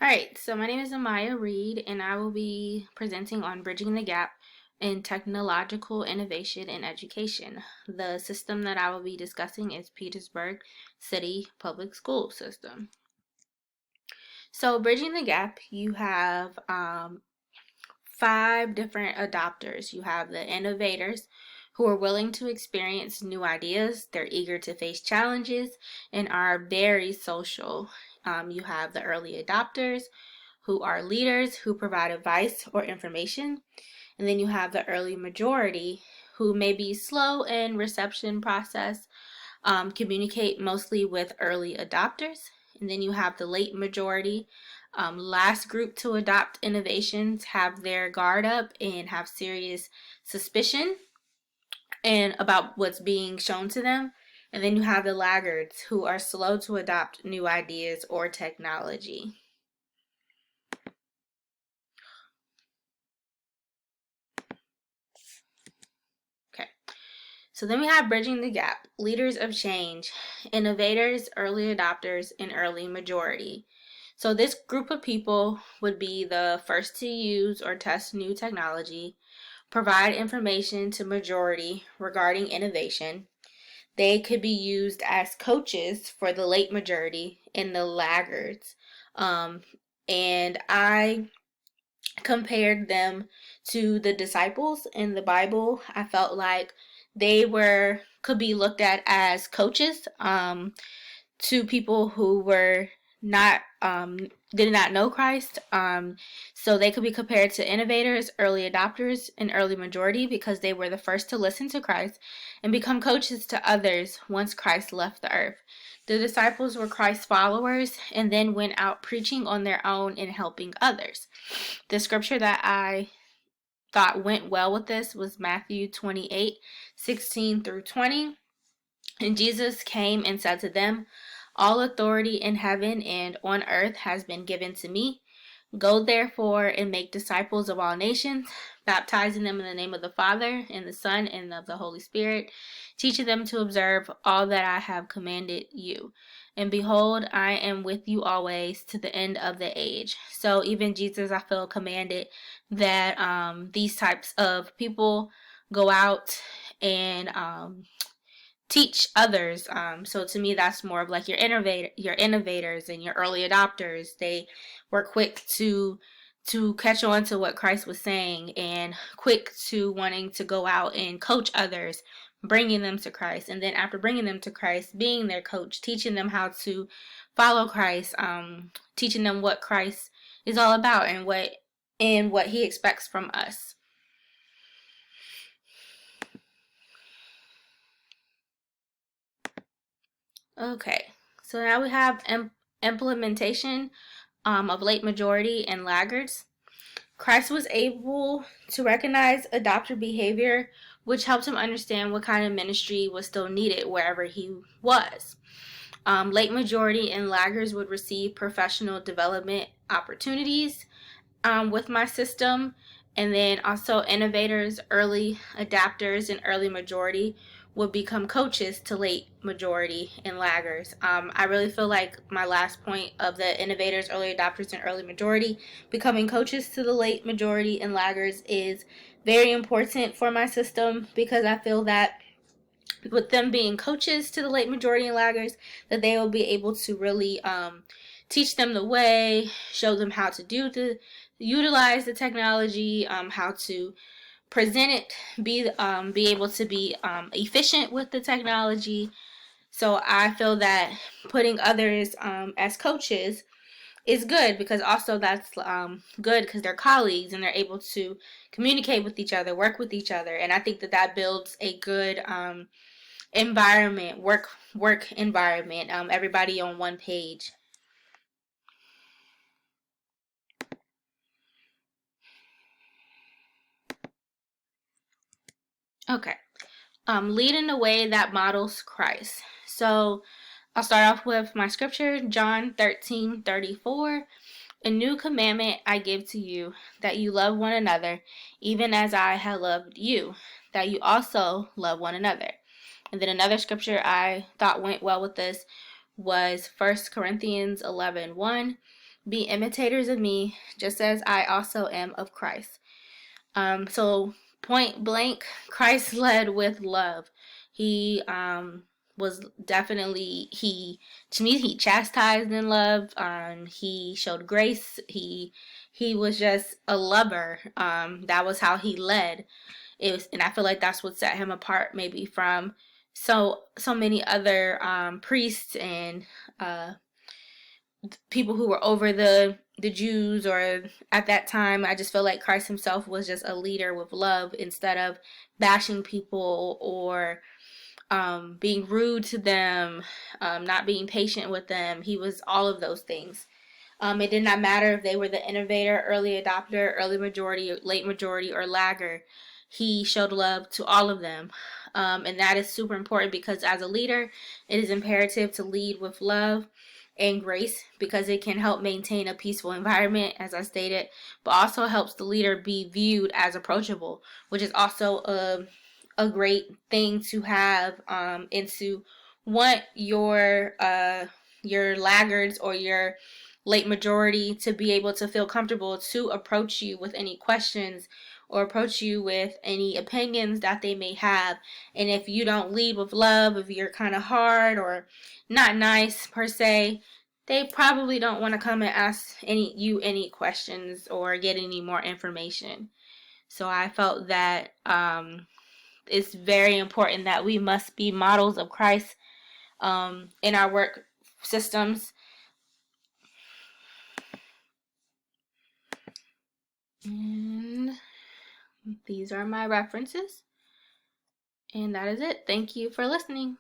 Alright, so my name is Amaya Reed, and I will be presenting on bridging the gap in technological innovation in education. The system that I will be discussing is Petersburg City Public School System. So, bridging the gap, you have 5 different adopters. You have the innovators who are willing to experience new ideas, they're eager to face challenges, and are very social. You have the early adopters, who are leaders who provide advice or information. And then you have the early majority, who may be slow in reception process, communicate mostly with early adopters. And then you have the late majority, last group to adopt innovations, have their guard up and have serious suspicion and about what's being shown to them. And then you have the laggards, who are slow to adopt new ideas or technology. So then we have bridging the gap, leaders of change, innovators, early adopters, and early majority. So this group of people would be the first to use or test new technology, provide information to majority regarding innovation. They could be used as coaches for the late majority and the laggards. And I compared them to the disciples in the Bible. I felt like they could be looked at as coaches to people who were not did not know Christ. So they could be compared to innovators, early adopters, and early majority because they were the first to listen to Christ and become coaches to others once Christ left the earth. The disciples were Christ's followers and then went out preaching on their own and helping others. The scripture that I thought went well with this was Matthew 28:16 through 20. And Jesus came and said to them, "All authority in heaven and on earth has been given to me. Go therefore and make disciples of all nations, baptizing them in the name of the Father and the Son and of the Holy Spirit, teaching them to observe all that I have commanded you. And behold, I am with you always to the end of the age." So even Jesus, I feel, commanded that these types of people go out and teach others. So to me, that's more of like your innovators and your early adopters. They were quick to catch on to what Christ was saying and quick to wanting to go out and coach others, bringing them to Christ. And then after bringing them to Christ, being their coach, teaching them how to follow Christ, teaching them what Christ is all about and what he expects from us. Okay, so now we have implementation of late majority and laggards. Christ was able to recognize adopter behavior, which helped him understand what kind of ministry was still needed wherever he was. Late majority and laggards would receive professional development opportunities with my system, and then also innovators, early adapters, and early majority would become coaches to late majority and laggards. I really feel like my last point of the innovators, early adopters, and early majority becoming coaches to the late majority and laggards is very important for my system, because I feel that with them being coaches to the late majority and laggards, that they will be able to really teach them the way, show them how to utilize the technology, how to present it, be able to be efficient with the technology. So I feel that putting others as coaches is good, because also that's good because they're colleagues and they're able to communicate with each other, work with each other, and I think that that builds a good environment, work environment. Everybody on one page. Okay. Lead in a way that models Christ. So I'll start off with my scripture, John 13:34. "A new commandment I give to you, that you love one another, even as I have loved you, that you also love one another." And then another scripture I thought went well with this was 1 Corinthians 11:1. Be imitators of me, just as I also am of Christ. So point blank, Christ led with love. He was definitely to me he chastised in love. He showed grace. He was just a lover. That was how he led. It was, and I feel like that's what set him apart, maybe from so many other priests and uh, people who were over the Jews, or at that time. I just feel like Christ himself was just a leader with love instead of bashing people or being rude to them, not being patient with them. He was all of those things. It did not matter if they were the innovator, early adopter, early majority, late majority, or lagger. He showed love to all of them. And that is super important because as a leader, it is imperative to lead with love and grace because it can help maintain a peaceful environment, as I stated, but also helps the leader be viewed as approachable, which is also a great thing to have, and to want your laggards or your late majority to be able to feel comfortable to approach you with any questions or approach you with any opinions that they may have. And if you don't lead with love, if you're kind of hard or not nice per se, they probably don't want to come and ask any questions or get any more information. So I felt that it's very important that we must be models of Christ in our work systems. And these are my references. And that is it. Thank you for listening.